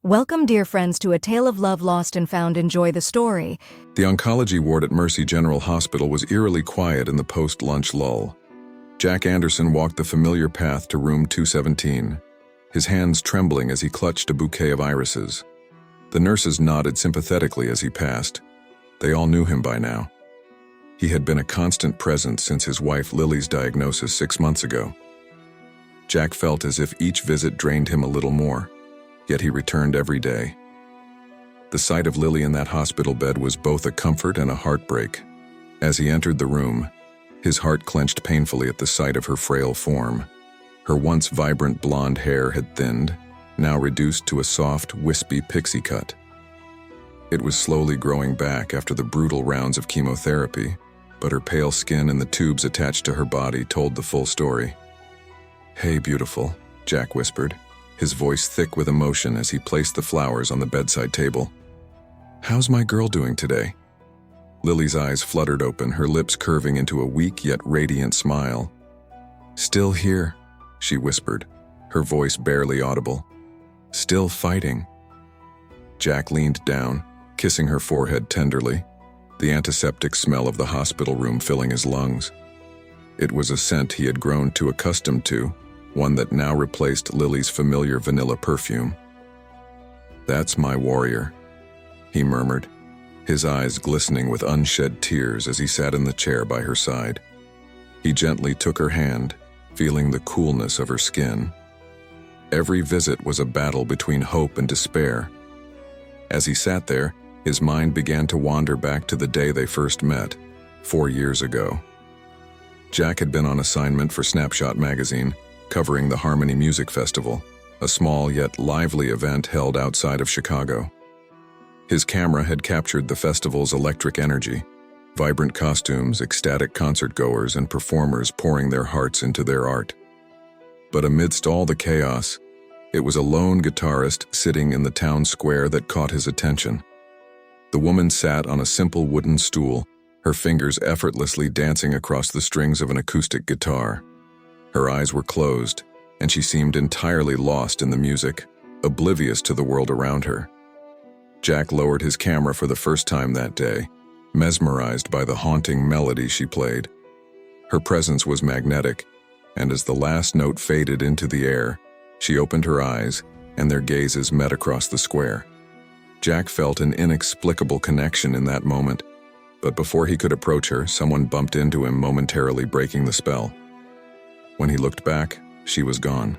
Welcome, dear friends, to A Tale of Love Lost and Found. Enjoy the story. The oncology ward at Mercy General Hospital was eerily quiet in the post-lunch lull. Jack Anderson walked the familiar path to room 217, his hands trembling as he clutched a bouquet of irises. The nurses nodded sympathetically as he passed. They all knew him by now. He had been a constant presence since his wife Lily's diagnosis 6 months ago. Jack felt as if each visit drained him a little more, yet he returned every day. The sight of Lily in that hospital bed was both a comfort and a heartbreak. As he entered the room, his heart clenched painfully at the sight of her frail form. Her once vibrant blonde hair had thinned, now reduced to a soft, wispy pixie cut. It was slowly growing back after the brutal rounds of chemotherapy, but her pale skin and the tubes attached to her body told the full story. "Hey, beautiful," Jack whispered, his voice thick with emotion as he placed the flowers on the bedside table. "How's my girl doing today?" Lily's eyes fluttered open, her lips curving into a weak yet radiant smile. "Still here," she whispered, her voice barely audible. "Still fighting." Jack leaned down, kissing her forehead tenderly, the antiseptic smell of the hospital room filling his lungs. It was a scent he had grown too accustomed to, one that now replaced Lily's familiar vanilla perfume. "That's my warrior," he murmured, his eyes glistening with unshed tears as he sat in the chair by her side. He gently took her hand, feeling the coolness of her skin. Every visit was a battle between hope and despair. As he sat there, his mind began to wander back to the day they first met, 4 years ago. Jack had been on assignment for Snapshot magazine, covering the Harmony Music Festival, a small yet lively event held outside of Chicago. His camera had captured the festival's electric energy, vibrant costumes, ecstatic concertgoers, and performers pouring their hearts into their art. But amidst all the chaos, it was a lone guitarist sitting in the town square that caught his attention. The woman sat on a simple wooden stool, her fingers effortlessly dancing across the strings of an acoustic guitar. Her eyes were closed, and she seemed entirely lost in the music, oblivious to the world around her. Jack lowered his camera for the first time that day, mesmerized by the haunting melody she played. Her presence was magnetic, and as the last note faded into the air, she opened her eyes, and their gazes met across the square. Jack felt an inexplicable connection in that moment, but before he could approach her, someone bumped into him, momentarily breaking the spell. When he looked back, she was gone.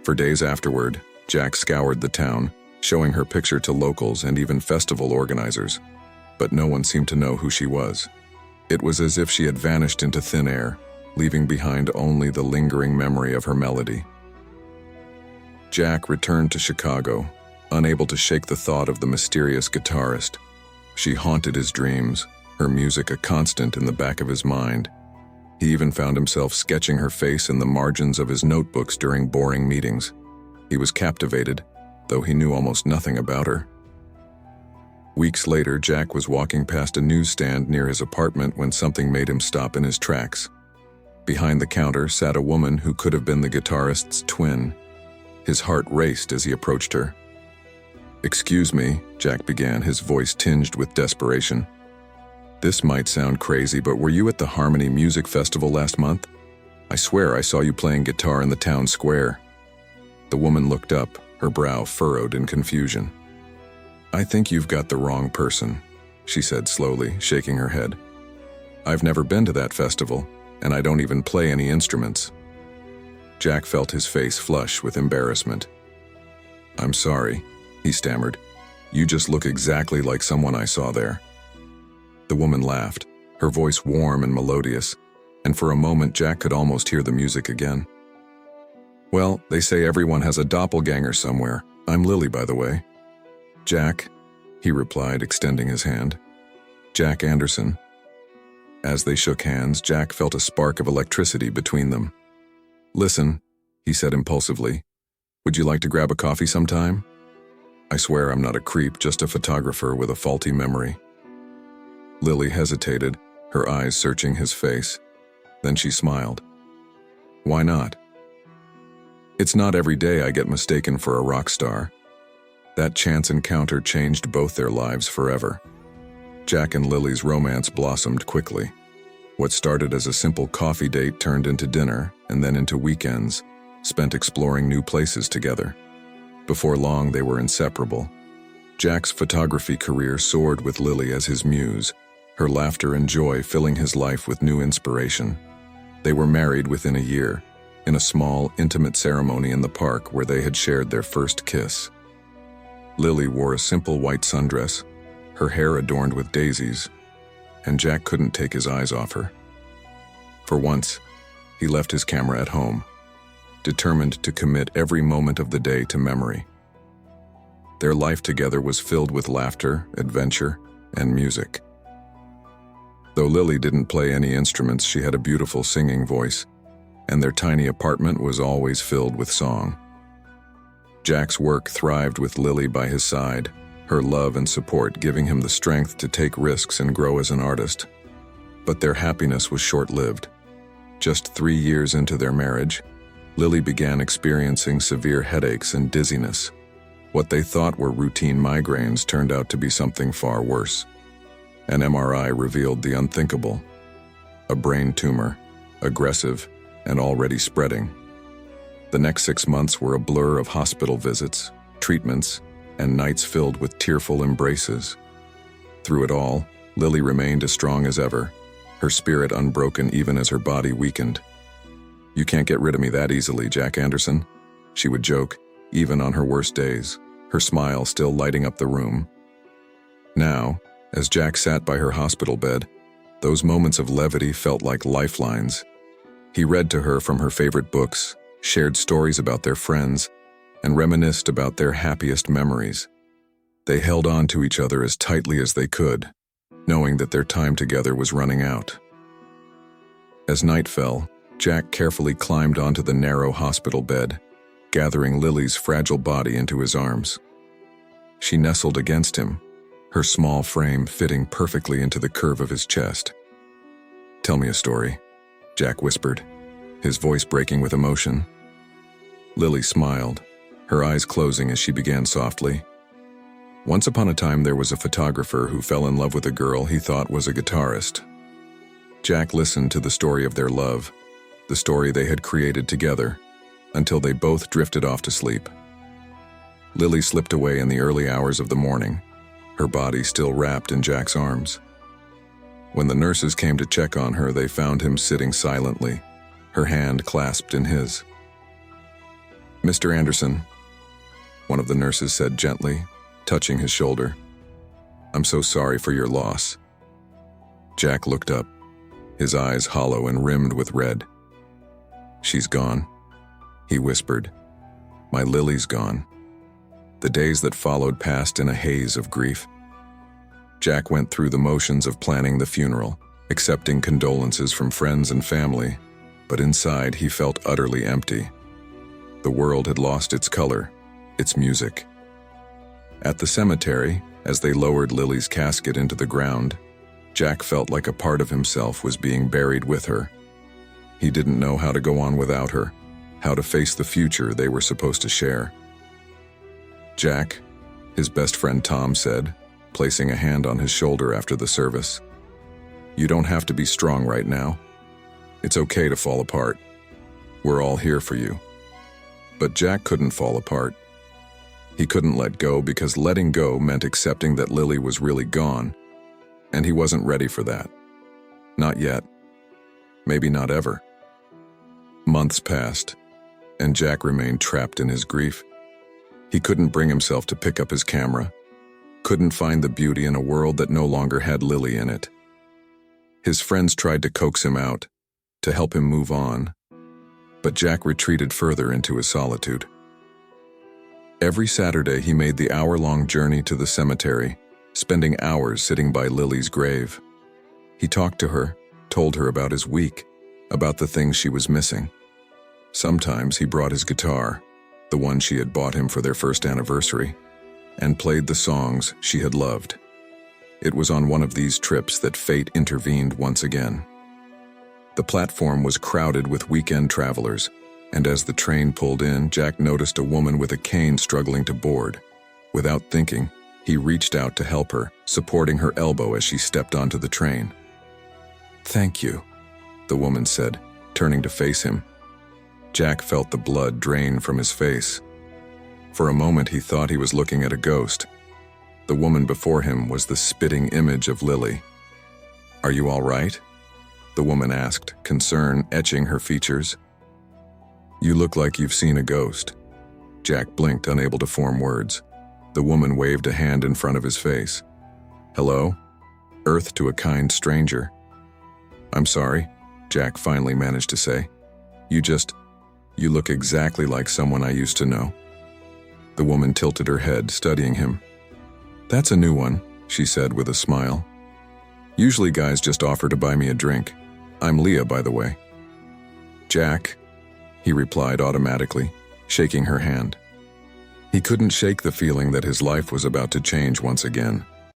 For days afterward, Jack scoured the town, showing her picture to locals and even festival organizers, but no one seemed to know who she was. It was as if she had vanished into thin air, leaving behind only the lingering memory of her melody. Jack returned to Chicago, unable to shake the thought of the mysterious guitarist. She haunted his dreams, her music a constant in the back of his mind. He even found himself sketching her face in the margins of his notebooks during boring meetings. He was captivated, though he knew almost nothing about her. Weeks later, Jack was walking past a newsstand near his apartment when something made him stop in his tracks. Behind the counter sat a woman who could have been the guitarist's twin. His heart raced as he approached her. "Excuse me," Jack began, his voice tinged with desperation. "This might sound crazy, but were you at the Harmony Music Festival last month? I swear I saw you playing guitar in the town square." The woman looked up, her brow furrowed in confusion. "I think you've got the wrong person," she said slowly, shaking her head. "I've never been to that festival, and I don't even play any instruments." Jack felt his face flush with embarrassment. "I'm sorry," he stammered. "You just look exactly like someone I saw there." The woman laughed, her voice warm and melodious, and for a moment Jack could almost hear the music again. "Well, they say everyone has a doppelganger somewhere. I'm Lily, by the way." "Jack," he replied, extending his hand. "Jack Anderson." As they shook hands, Jack felt a spark of electricity between them. "Listen," he said impulsively, "would you like to grab a coffee sometime? I swear I'm not a creep, just a photographer with a faulty memory." Lily hesitated, her eyes searching his face. Then she smiled. "Why not?" "It's not every day I get mistaken for a rock star." That chance encounter changed both their lives forever. Jack and Lily's romance blossomed quickly. What started as a simple coffee date turned into dinner and then into weekends, spent exploring new places together. Before long, they were inseparable. Jack's photography career soared with Lily as his muse, her laughter and joy filling his life with new inspiration. They were married within a year, in a small, intimate ceremony in the park where they had shared their first kiss. Lily wore a simple white sundress, her hair adorned with daisies, and Jack couldn't take his eyes off her. For once, he left his camera at home, determined to commit every moment of the day to memory. Their life together was filled with laughter, adventure, and music. Though Lily didn't play any instruments, she had a beautiful singing voice, and their tiny apartment was always filled with song. Jack's work thrived with Lily by his side, her love and support giving him the strength to take risks and grow as an artist. But their happiness was short-lived. Just 3 years into their marriage, Lily began experiencing severe headaches and dizziness. What they thought were routine migraines turned out to be something far worse. An MRI revealed the unthinkable: a brain tumor, aggressive and already spreading. The next 6 months were a blur of hospital visits, treatments, and nights filled with tearful embraces. Through it all, Lily remained as strong as ever, her spirit unbroken even as her body weakened. "You can't get rid of me that easily, Jack Anderson," she would joke, even on her worst days, her smile still lighting up the room. Now, as Jack sat by her hospital bed, those moments of levity felt like lifelines. He read to her from her favorite books, shared stories about their friends, and reminisced about their happiest memories. They held on to each other as tightly as they could, knowing that their time together was running out. As night fell, Jack carefully climbed onto the narrow hospital bed, gathering Lily's fragile body into his arms. She nestled against him, her small frame fitting perfectly into the curve of his chest. "Tell me a story," Jack whispered, his voice breaking with emotion. Lily smiled, her eyes closing as she began softly. "Once upon a time there was a photographer who fell in love with a girl he thought was a guitarist." Jack listened to the story of their love, the story they had created together, until they both drifted off to sleep. Lily slipped away in the early hours of the morning, her body still wrapped in Jack's arms. When the nurses came to check on her, they found him sitting silently, her hand clasped in his. "Mr. Anderson," one of the nurses said gently, touching his shoulder, "I'm so sorry for your loss." Jack looked up, his eyes hollow and rimmed with red. "She's gone," he whispered. "My Lily's gone." The days that followed passed in a haze of grief. Jack went through the motions of planning the funeral, accepting condolences from friends and family, but inside he felt utterly empty. The world had lost its color, its music. At the cemetery, as they lowered Lily's casket into the ground, Jack felt like a part of himself was being buried with her. He didn't know how to go on without her, how to face the future they were supposed to share. "Jack," his best friend Tom said, placing a hand on his shoulder after the service, "you don't have to be strong right now. It's okay to fall apart. We're all here for you." But Jack couldn't fall apart. He couldn't let go because letting go meant accepting that Lily was really gone, and he wasn't ready for that. Not yet. Maybe not ever. Months passed, and Jack remained trapped in his grief. He couldn't bring himself to pick up his camera, couldn't find the beauty in a world that no longer had Lily in it. His friends tried to coax him out, to help him move on, but Jack retreated further into his solitude. Every Saturday he made the hour-long journey to the cemetery, spending hours sitting by Lily's grave. He talked to her, told her about his week, about the things she was missing. Sometimes he brought his guitar, the one she had bought him for their first anniversary, and played the songs she had loved. It was on one of these trips that fate intervened once again. The platform was crowded with weekend travelers, and as the train pulled in, Jack noticed a woman with a cane struggling to board. Without thinking, he reached out to help her, supporting her elbow as she stepped onto the train. "Thank you," the woman said, turning to face him. Jack felt the blood drain from his face. For a moment he thought he was looking at a ghost. The woman before him was the spitting image of Lily. "Are you all right?" the woman asked, concern etching her features. "You look like you've seen a ghost." Jack blinked, unable to form words. The woman waved a hand in front of his face. "Hello?" Earth to a kind stranger. "I'm sorry," Jack finally managed to say. You look exactly like someone I used to know." The woman tilted her head, studying him. "That's a new one," she said with a smile. "Usually guys just offer to buy me a drink. I'm Leah, by the way." "Jack," he replied automatically, shaking her hand. He couldn't shake the feeling that his life was about to change once again.